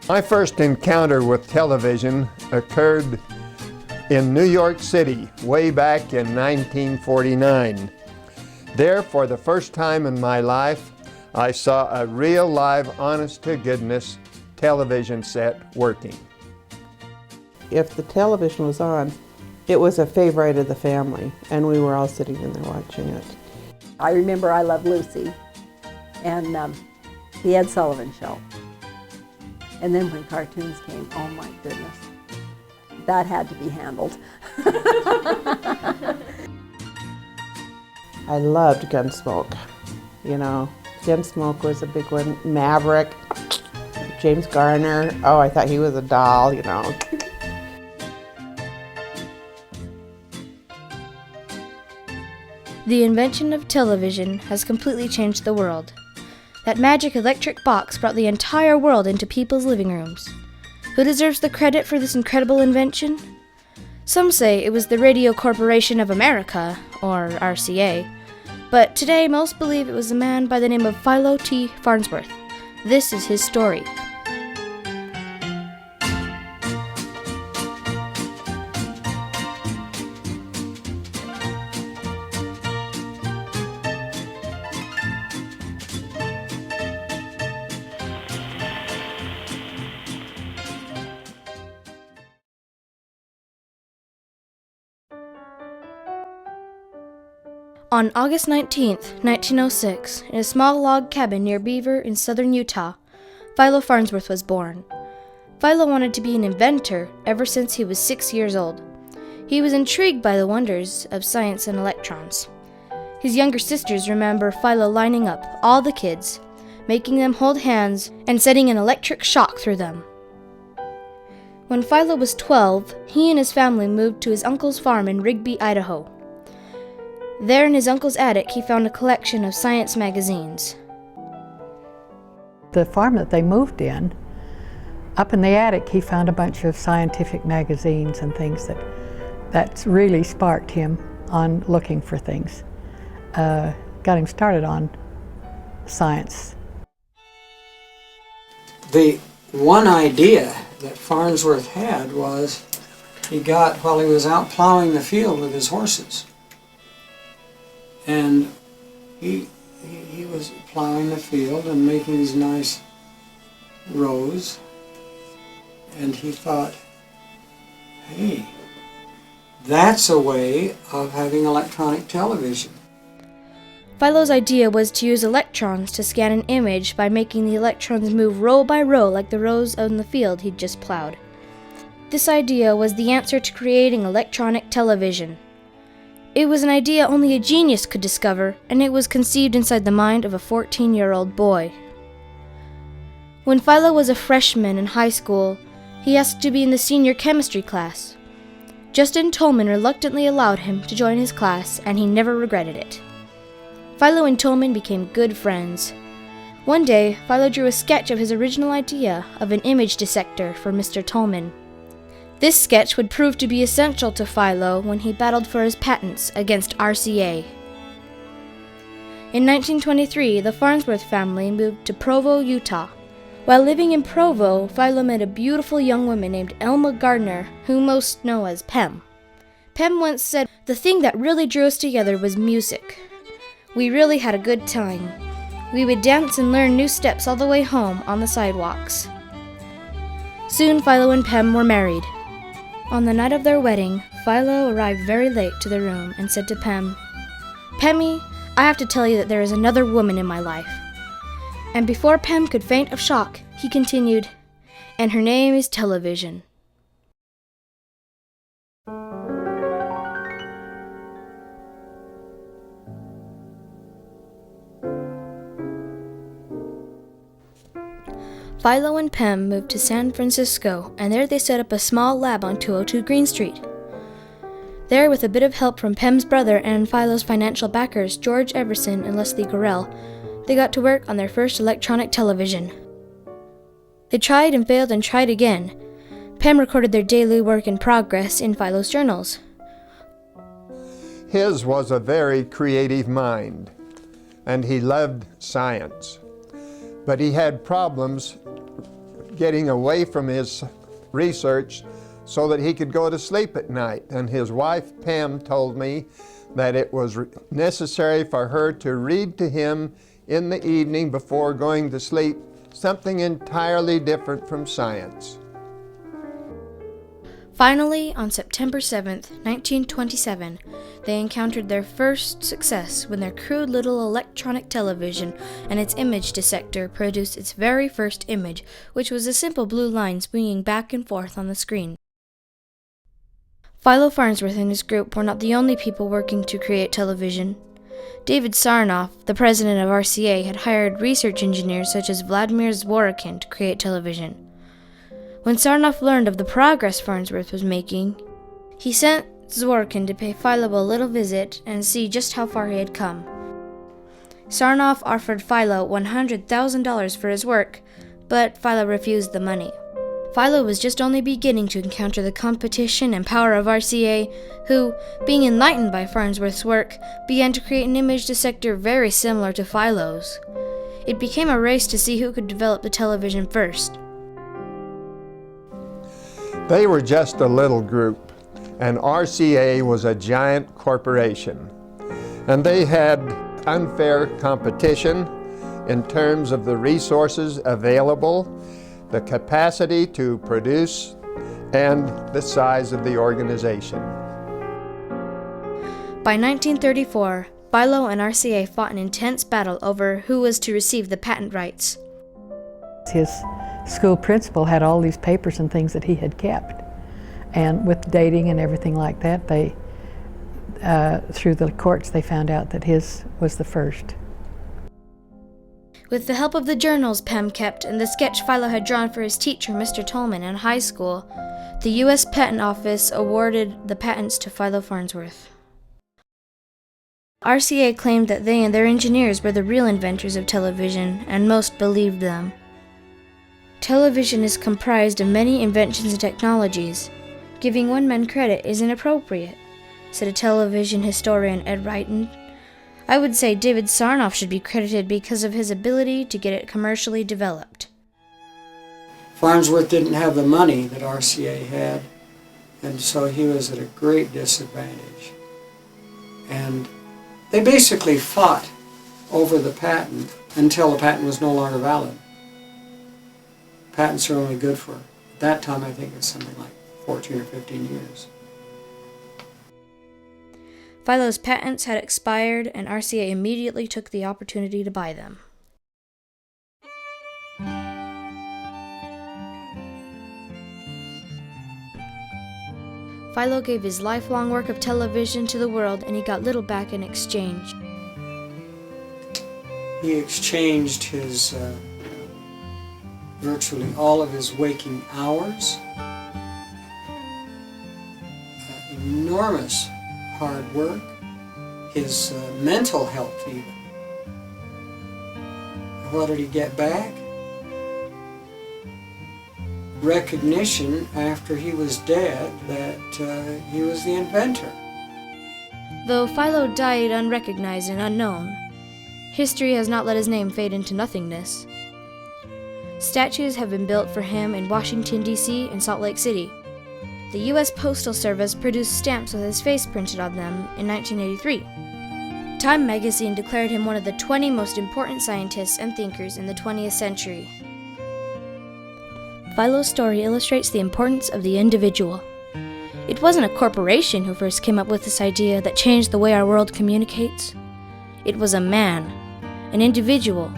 My first encounter with television occurred in New York City way back in 1949. There, for the first time in my life, I saw a real live, honest-to-goodness television set working. If the television was on, it was a favorite of the family, and we were all sitting in there watching it. I remember I Love Lucy and the Ed Sullivan Show. And then when cartoons came, oh my goodness, that had to be handled. I loved Gunsmoke. You know, Gunsmoke was a big one. Maverick, James Garner. Oh, I thought he was a doll, you know. The invention of television has completely changed the world. That magic electric box brought the entire world into people's living rooms. Who deserves the credit for this incredible invention? Some say it was the Radio Corporation of America, or RCA, but today most believe it was a man by the name of Philo T. Farnsworth. This is his story. On August 19, 1906, in a small log cabin near Beaver in southern Utah, Philo Farnsworth was born. Philo wanted to be an inventor ever since he was 6 years old. He was intrigued by the wonders of science and electrons. His younger sisters remember Philo lining up all the kids, making them hold hands, and setting an electric shock through them. When Philo was 12, he and his family moved to his uncle's farm in Rigby, Idaho. There in his uncle's attic, he found a collection of science magazines. The farm that they moved in, up in the attic, he found a bunch of scientific magazines and things that really sparked him on looking for things. Got him started on science. The one idea that Farnsworth had was he got while he was out plowing the field with his horses. And he was plowing the field and making these nice rows, and he thought, hey, that's a way of having electronic television. Philo's idea was to use electrons to scan an image by making the electrons move row by row like the rows on the field he'd just plowed. This idea was the answer to creating electronic television. It was an idea only a genius could discover, and it was conceived inside the mind of a 14-year-old boy. When Philo was a freshman in high school, he asked to be in the senior chemistry class. Justin Tolman reluctantly allowed him to join his class, and he never regretted it. Philo and Tolman became good friends. One day, Philo drew a sketch of his original idea of an image dissector for Mr. Tolman. This sketch would prove to be essential to Philo when he battled for his patents against RCA. In 1923, the Farnsworth family moved to Provo, Utah. While living in Provo, Philo met a beautiful young woman named Elma Gardner, who most know as Pem. Pem once said, "The thing that really drew us together was music. We really had a good time. We would dance and learn new steps all the way home on the sidewalks." Soon Philo and Pem were married. On the night of their wedding, Philo arrived very late to the room and said to Pem, "Pemmy, I have to tell you that there is another woman in my life." And before Pem could faint of shock, he continued, "And her name is television." Philo and Pem moved to San Francisco, and there they set up a small lab on 202 Green Street. There, with a bit of help from Pem's brother and Philo's financial backers, George Everson and Leslie Gorell, they got to work on their first electronic television. They tried and failed and tried again. Pem recorded their daily work in progress in Philo's journals. His was a very creative mind, and he loved science. But he had problems getting away from his research so that he could go to sleep at night. And his wife, Pam, told me that it was necessary for her to read to him in the evening before going to sleep something entirely different from science. Finally, on September 7th, 1927, they encountered their first success when their crude little electronic television and its image dissector produced its very first image, which was a simple blue line swinging back and forth on the screen. Philo Farnsworth and his group were not the only people working to create television. David Sarnoff, the president of RCA, had hired research engineers such as Vladimir Zworykin to create television. When Sarnoff learned of the progress Farnsworth was making, he sent Zworykin to pay Philo a little visit and see just how far he had come. Sarnoff offered Philo $100,000 for his work, but Philo refused the money. Philo was just only beginning to encounter the competition and power of RCA, who, being enlightened by Farnsworth's work, began to create an image dissector very similar to Philo's. It became a race to see who could develop the television first. They were just a little group, and RCA was a giant corporation. And they had unfair competition in terms of the resources available, the capacity to produce, and the size of the organization. By 1934, Philo and RCA fought an intense battle over who was to receive the patent rights. His school principal had all these papers and things that he had kept. And with dating and everything like that, they, through the courts, they found out that his was the first. With the help of the journals Pam kept and the sketch Philo had drawn for his teacher, Mr. Tolman, in high school, the U.S. Patent Office awarded the patents to Philo Farnsworth. RCA claimed that they and their engineers were the real inventors of television, and most believed them. Television is comprised of many inventions and technologies. Giving one man credit is inappropriate, said a television historian, Ed Wrighton. I would say David Sarnoff should be credited because of his ability to get it commercially developed. Farnsworth didn't have the money that RCA had, and so he was at a great disadvantage. And they basically fought over the patent until the patent was no longer valid. Patents are only good for, at that time I think it's something like 14 or 15 years. Philo's patents had expired, and RCA immediately took the opportunity to buy them. Philo gave his lifelong work of television to the world, and he got little back in exchange. He exchanged his virtually all of his waking hours, enormous hard work, his mental health even. What did he get back? Recognition after he was dead that he was the inventor. Though Philo died unrecognized and unknown, history has not let his name fade into nothingness. Statues have been built for him in Washington, D.C. and Salt Lake City. The U.S. Postal Service produced stamps with his face printed on them in 1983. Time magazine declared him one of the 20 most important scientists and thinkers in the 20th century. Philo's story illustrates the importance of the individual. It wasn't a corporation who first came up with this idea that changed the way our world communicates. It was a man, an individual.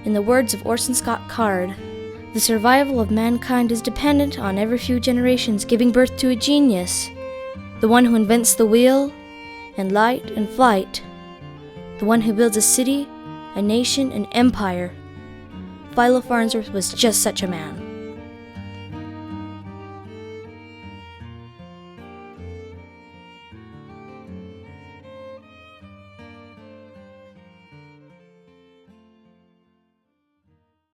In the words of Orson Scott Card, the survival of mankind is dependent on every few generations giving birth to a genius, the one who invents the wheel, and light and flight, the one who builds a city, a nation, an empire. Philo Farnsworth was just such a man.